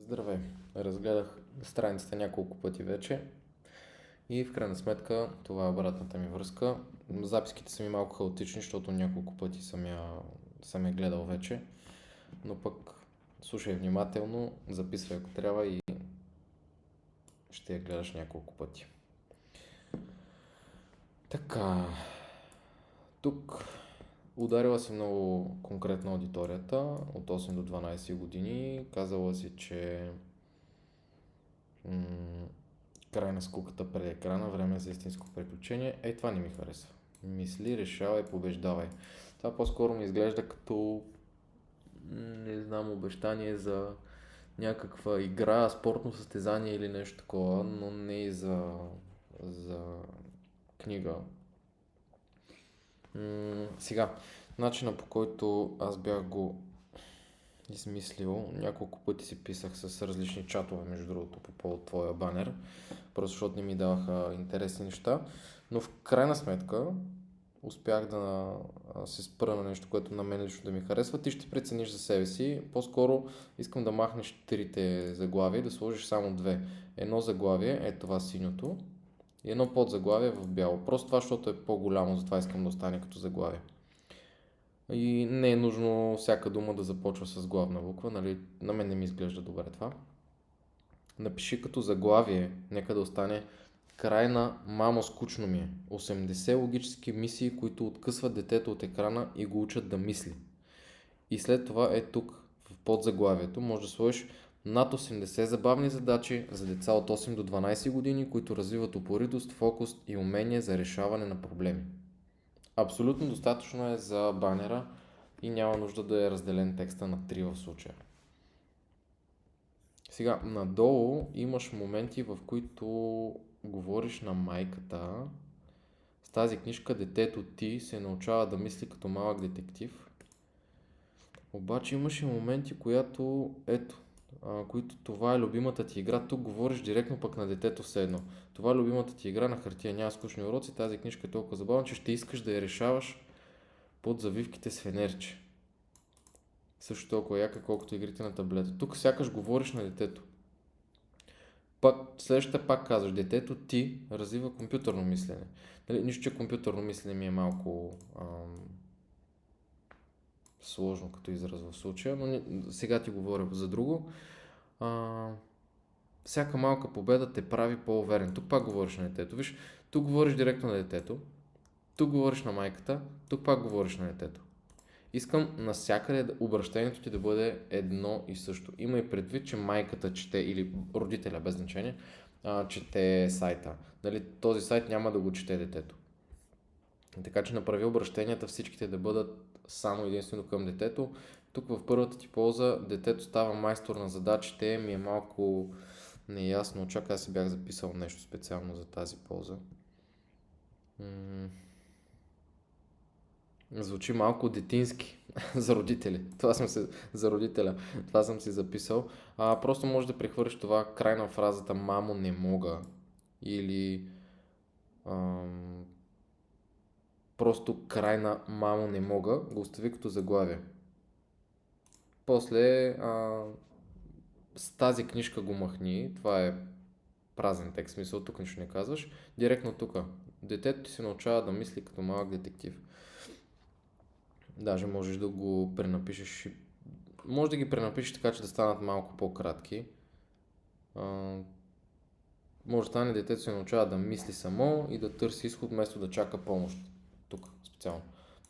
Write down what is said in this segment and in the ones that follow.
Здравей! Разгледах страницата няколко пъти вече и в крайна сметка това е обратната ми връзка. Записките са ми малко хаотични, защото няколко пъти съм я гледал вече, но пък слушай внимателно, записвай ако трябва и ще я гледаш няколко пъти. Така, тук ударила си много конкретна аудиторията от 8 до 12 години. Казала си, че край на скуката пред екрана, време за истинско приключение. Това не ми харесва. Мисли, решавай, побеждавай. Това по-скоро ми изглежда като, не знам, обещание за някаква игра, спортно състезание или нещо такова, но не и за книга. Сега, начина по който аз бях го измислил, няколко пъти си писах с различни чатове, между другото, по повод твоя банер, просто защото не ми даваха интересни неща, но в крайна сметка успях да се спра на нещо, което на мен лично да ми харесва. Ти ще прецениш за себе си. По-скоро искам да махнеш трите заглавия и да сложиш само две. Едно заглавие е това синьото и едно подзаглавие в бяло. Просто това, защото е по-голямо, затова искам да остане като заглавие. И не е нужно всяка дума да започва с главна буква, нали? На мен не ми изглежда добре това. Напиши като заглавие, нека да остане край на мамо скучно ми е. 80 логически мисии, които откъсват детето от екрана и го учат да мисли. И след това е тук, в подзаглавието, може да сложиш над 80 забавни задачи за деца от 8 до 12 години, които развиват упоритост, фокус и умение за решаване на проблеми. Абсолютно достатъчно е за банера и няма нужда да е разделен текста на 3 в случая. Сега, надолу имаш моменти, в които говориш на майката. С тази книжка детето ти се научава да мисли като малък детектив. Обаче имаше моменти, които това е любимата ти игра. Тук говориш директно пък на детето все едно. Това е любимата ти игра на хартия, няма скучни уроци. Тази книжка е толкова забавна, че ще искаш да я решаваш под завивките с фенерче. Също толкова яка, колкото игрите на таблета. Тук сякаш говориш на детето. Следващата пак казваш, детето ти развива компютърно мислене. Нали, нищо, че компютърно мислене ми е малко сложно като израз в случая, но сега ти говоря за друго. Всяка малка победа те прави по-уверен. Тук пак говориш на детето. Виж, тук говориш директно на детето, тук говориш на майката, тук пак говориш на детето. Искам навсякъде обращението ти да бъде едно и също. Има и предвид, че майката чете или родителя, без значение, чете сайта. Нали, този сайт няма да го чете детето. Така че направи обращенията всичките да бъдат само единствено към детето. Тук в първата ти полза детето става майстор на задачите. Ми е малко неясно. Чакай, аз си бях записал нещо специално за тази полза. Звучи малко детински за родители. За родителя. Това съм си записал. Просто може да прехвърлиш това край на фразата мамо не мога или просто край на мамо не мога, го остави като заглавие. После с тази книжка го махни, това е празен текст, смисъл тук нищо не казваш, директно тук. Детето ти се научава да мисли като малък детектив. Даже можеш да го пренапишеш, може да ги пренапишеш така, че да станат малко по-кратки. Може да стане детето се научава да мисли само и да търси изход, вместо да чака помощ. Тук специално.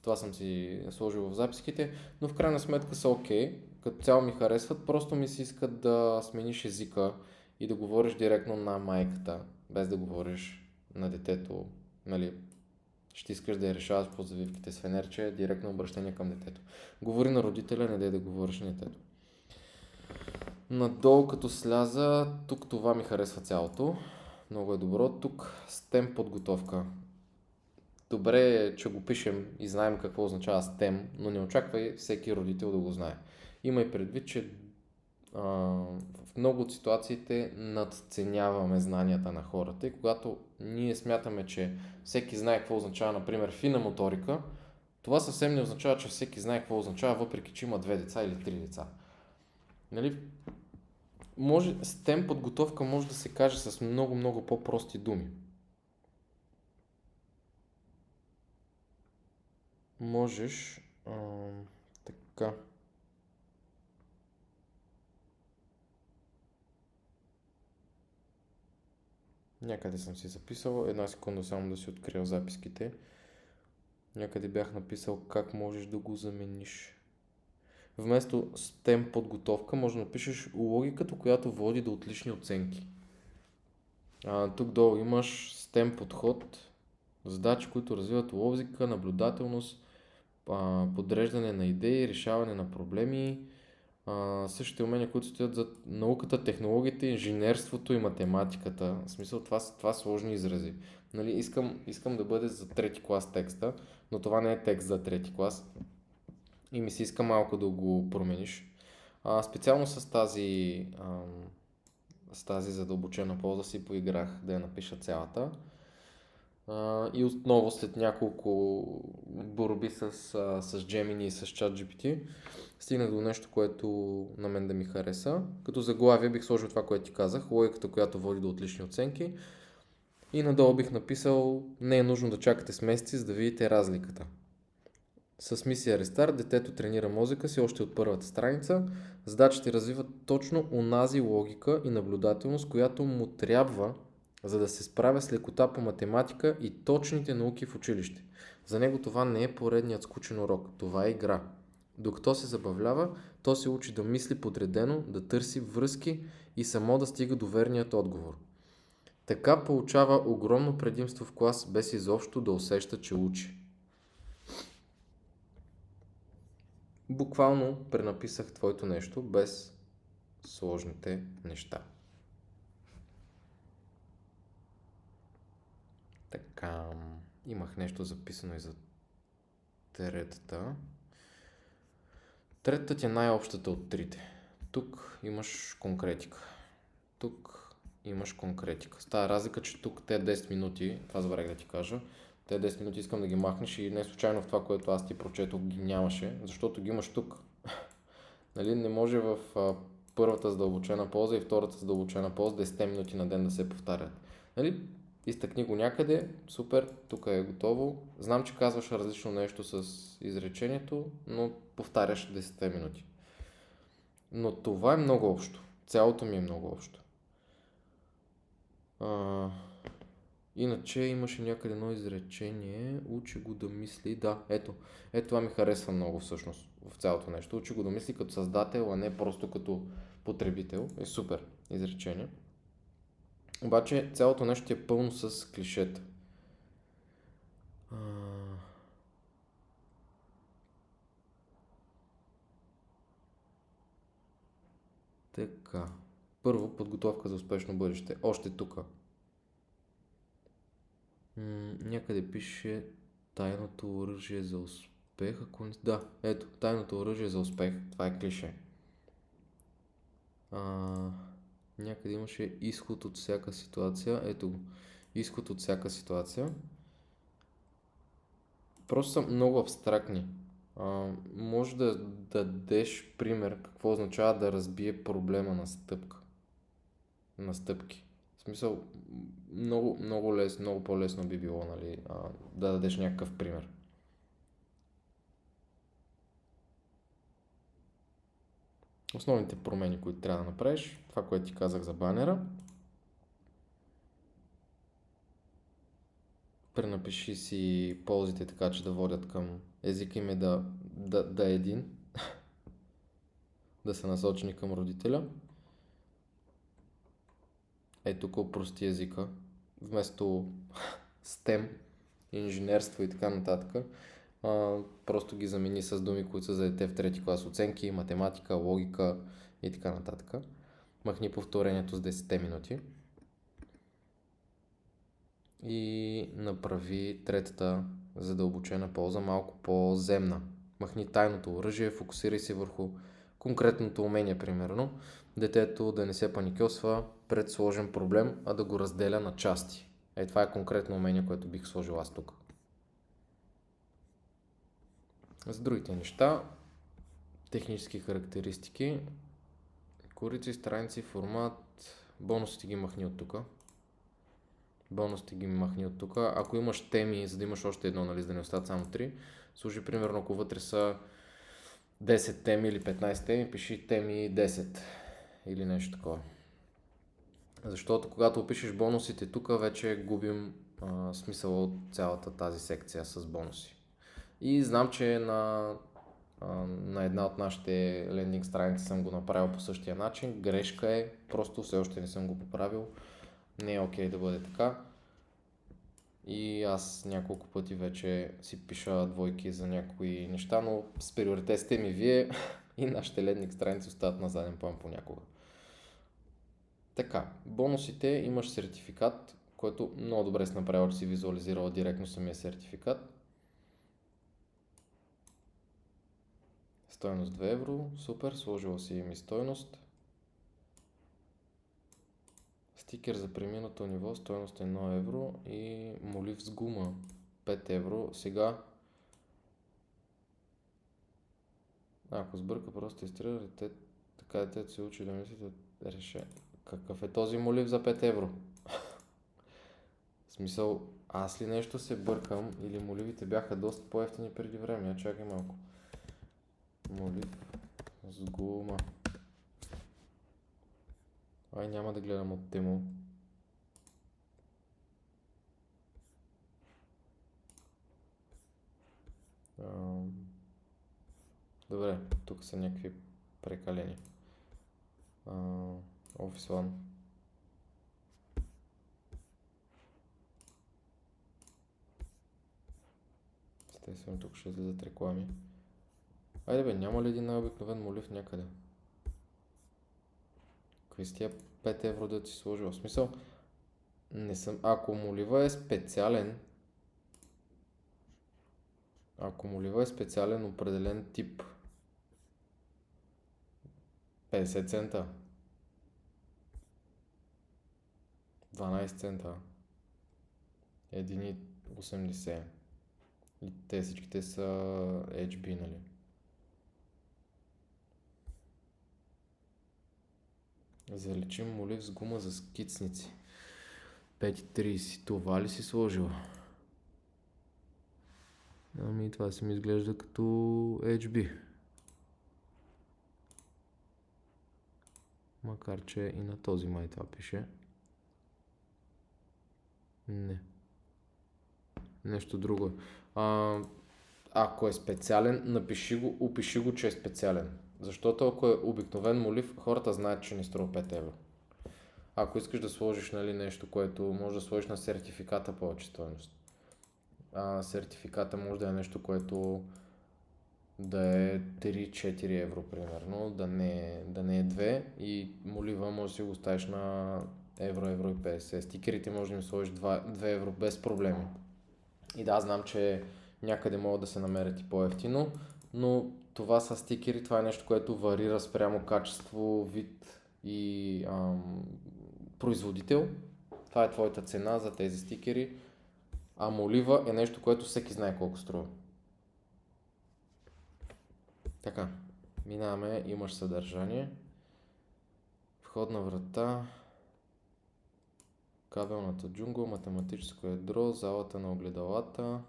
Това съм си сложил в записките, но в крайна сметка са окей. Като цяло ми харесват, просто ми се иска да смениш езика и да говориш директно на майката, без да говориш на детето. Нали, ще искаш да я решаваш по завивките с фенерче, директно обращение към детето. Говори на родителя, не дай да говориш на детето. Надолу като сляза, тук това ми харесва цялото. Много е добро. Тук STEM подготовка. Добре е, че го пишем и знаем какво означава STEM, но не очаквай всеки родител да го знае. Има и предвид, че в много от ситуациите надценяваме знанията на хората и когато ние смятаме, че всеки знае какво означава, например, фина моторика, това съвсем не означава, че всеки знае какво означава, въпреки че има 2 деца или 3 деца. Нали? Може, STEM подготовка може да се каже с много, много по-прости думи. Можеш, така, някъде съм си записал, една секунда само да си открия записките. Някъде бях написал как можеш да го замениш. Вместо STEM подготовка може да напишеш логиката, която води до отлични оценки. Тук долу имаш STEM подход, задачи, които развиват логика, наблюдателност, подреждане на идеи, решаване на проблеми, същите умения, които стоят за науката, технологиите, инженерството и математиката. В смисъл, това са сложни изрази. Нали, искам да бъде за трети клас текста, но това не е текст за трети клас и ми се иска малко да го промениш. Специално с тази задълбочена полза си поиграх да я напиша цялата. И отново след няколко борби с Gemini и с ChatGPT стигнах до нещо, което на мен да ми хареса. Като заглавие бих сложил това, което ти казах, логиката, която води до отлични оценки. И надолу бих написал, не е нужно да чакате с месеци, за да видите разликата. С мисия Рестарт детето тренира мозъка си още от първата страница. Задачите развиват точно онази логика и наблюдателност, която му трябва, за да се справя с лекота по математика и точните науки в училище. За него това не е поредният скучен урок, това е игра. Докато се забавлява, то се учи да мисли подредено, да търси връзки и само да стига до верният отговор. Така получава огромно предимство в клас, без изобщо да усеща, че учи. Буквално пренаписах твоето нещо без сложните неща. Така, имах нещо записано и за третата. Третата ти е най-общата от трите. Тук имаш конкретика. Тук имаш конкретика. Става разлика, че тук те 10 минути, това забравих да ти кажа, те 10 минути искам да ги махнеш и не случайно в това, което аз ти прочетох, ги нямаше, защото ги имаш тук. Нали, не може в първата задълбочена полза и втората задълбочена полза 10 минути на ден да се повтарят. Нали, изтъкни го някъде, супер, тук е готово. Знам, че казваш различно нещо с изречението, но повтаряш 10 минути. Но това е много общо. Цялото ми е много общо. Иначе имаше някъде едно изречение, учи го да мисли, да, ето това ми харесва много всъщност в цялото нещо, учи го да мисли като създател, а не просто като потребител, е супер изречение. Обаче цялото нещо ти е пълно с клишета. Така, първо подготовка за успешно бъдеще, още тук. Някъде пише тайното оръжие за успех, ако не... Да, ето, тайното оръжие за успех, това е клише. Някъде имаше изход от всяка ситуация, ето го, изход от всяка ситуация. Просто са много абстрактни. Може да дадеш пример какво означава да разбие проблема на стъпка. На стъпки. В смисъл, много, много лесно, много по-лесно би било, нали, да дадеш някакъв пример. Основните промени, които трябва да направиш, това, което ти казах за банера. Пренапиши си ползите така, че да водят към езика им е да е един, да са насочени към родителя. Ето тук опрости езика, вместо STEM, инженерство и така нататък, просто ги замени с думи, които са за дете в трети клас, оценки, математика, логика и така нататък. Махни повторението с 10 минути и направи третата задълбочена полза малко по-земна. Махни тайното оръжие, фокусирай се върху конкретното умение, примерно. Детето да не се паникьосва пред сложен проблем, а да го разделя на части. Това е конкретно умение, което бих сложил аз тук. За другите неща, технически характеристики, Корици, страници, формат. Бонусите ги махни от тук. Ако имаш теми, за да имаш още едно, нали, за да не остават само 3, служи примерно, ако вътре са 10 теми или 15 теми, пиши теми 10 или нещо такова. Защото когато опишеш бонусите тук, вече губим смисъл от цялата тази секция с бонуси. И знам, че на една от нашите лендинг страници съм го направил по същия начин. Грешка е, просто все още не съм го поправил. Не е окей да бъде така. И аз няколко пъти вече си пиша двойки за някои неща, но с приоритет сте ми вие и нашите лендинг страници остават на заден план понякога. Така, бонусите имаш сертификат, който много добре си направил, че си визуализирал директно самия сертификат. Стойност 2 евро, супер, сложила си ми стойност. Стикер за преминато ниво, стойност 1 евро и молив с гума 5 евро. Сега, ако сбърка, просто изтрира, така детето се учи да мислите, реше. Какъв е този молив за 5 евро? В смисъл, аз ли нещо се бъркам или моливите бяха доста по-евтини преди време? Чакай малко. Молив с гума. Ай, няма да гледам от Тему. Добре, тук са някакви прекалени. Office One. Естествено, тук ще излизат реклами. Айде бе, няма ли един най-обикновен молив някъде? Какви с тия 5 евро да си сложил? В смисъл, не съм... Ако молива е специален, определен тип, 50 цента, 12 цента, 1,80. И те всичките са HB, нали? Заличим молив с гума за скицници. 5,30. Това ли си сложил? Ами това си ми изглежда като HB. Макар че и на този май това пише. Не. Нещо друго. Ако е специален, опиши го, че е специален. Защото ако е обикновен молив, хората знаят, че не струва 5 евро. Ако искаш да сложиш, нали, нещо, което може да сложиш на сертификата повече стойност. Сертификата може да е нещо, което да е 3-4 евро, примерно, да не е 2 и молива може да си го ставиш на евро, евро и 50. Стикерите може да им сложиш 2 евро без проблеми. И да, знам, че някъде могат да се намерят и по-евтино, но това са стикери, това е нещо, което варира спрямо качество, вид и производител. Това е твоята цена за тези стикери, а молива е нещо, което всеки знае колко струва. Така, минаваме, имаш съдържание, входна врата, кабелната джунгла, математическо ядро, залата на огледалата,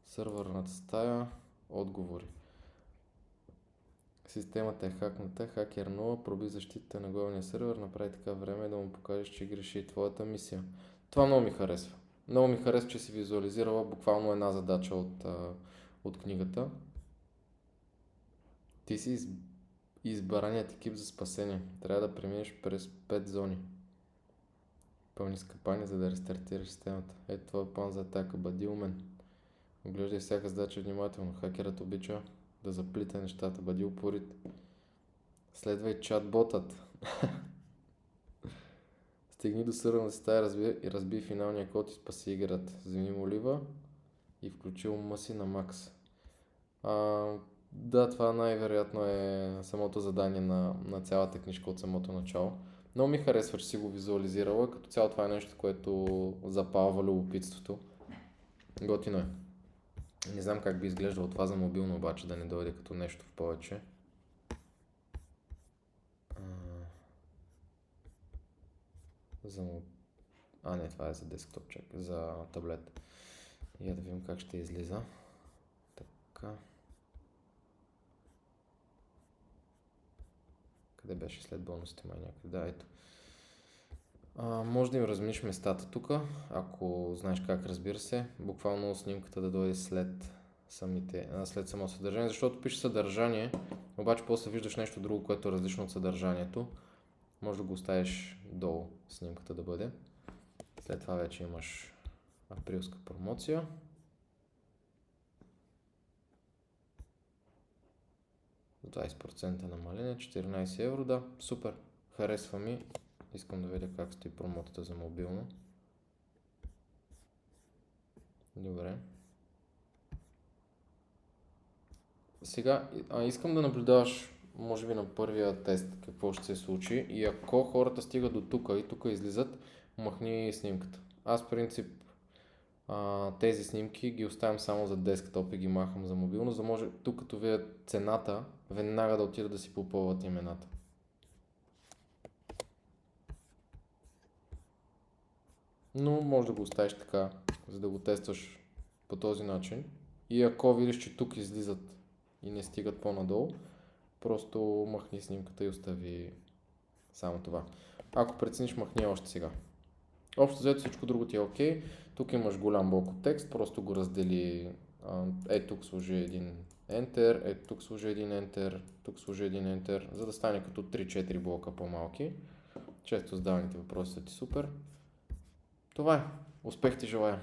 сървърната стая, отговори. Системата е хакната, хакер 0, проби защитата на главния сървър, направи така време да му покажеш, че греши и твоята мисия. Това много ми харесва. Много ми харесва, че си визуализирала буквално една задача от книгата. Ти си избраният екип за спасение. Трябва да преминеш през 5 зони. Пълни с капани, за да рестартираш системата. Ето това е план за атака. Бъди умен. Оглеждай всяка задача внимателно. Хакерът обича да заплита нещата. Бъди упорит. Следвай чат-ботът. Стигни до сървърната стая и разби финалния код и спаси играта. Вземи молива и включи ума си на макс. Да, това най-вероятно е самото задание на цялата книжка от самото начало. Много ми харесва, че си го визуализирала. Като цяло това е нещо, което запалва любопитството. Готино е. Не знам как би изглеждало това за мобилно, обаче да не дойде като нещо в повече. Не, това е за десктоп, чак, за таблет. И да видим как ще излиза. Така. Къде беше след бонусите май някъде? Да, ето. Може да им размениш местата тук, ако знаеш как, разбира се. Буквално снимката да дойде след самото съдържание, защото пише съдържание, обаче после виждаш нещо друго, което е различно от съдържанието. Може да го оставиш долу снимката да бъде. След това вече имаш априлска промоция. С 20% намаление, 14 евро, да, супер, харесва ми. Искам да видя как стои промотата за мобилно. Добре. Сега искам да наблюдаваш, може би на първия тест, какво ще се случи, и ако хората стигат до тук и тук излизат, махни снимката. Аз в принцип тези снимки ги оставям само за десктоп и ги махам за мобилно, за да може тук като видят цената, веднага да отидат да си попълват имената. Но може да го оставиш така, за да го тестваш по този начин. И ако видиш, че тук излизат и не стигат по-надолу, просто махни снимката и остави само това. Ако прецениш, махни още сега. Общо взето всичко друго ти е окей. Тук имаш голям блок от текст, просто го раздели. Тук служи един Enter, тук служи един Enter, тук служи един Enter, за да стане като 3-4 блока по-малки. Често задаваните въпроси са ти супер. Това е. Успех ти желая!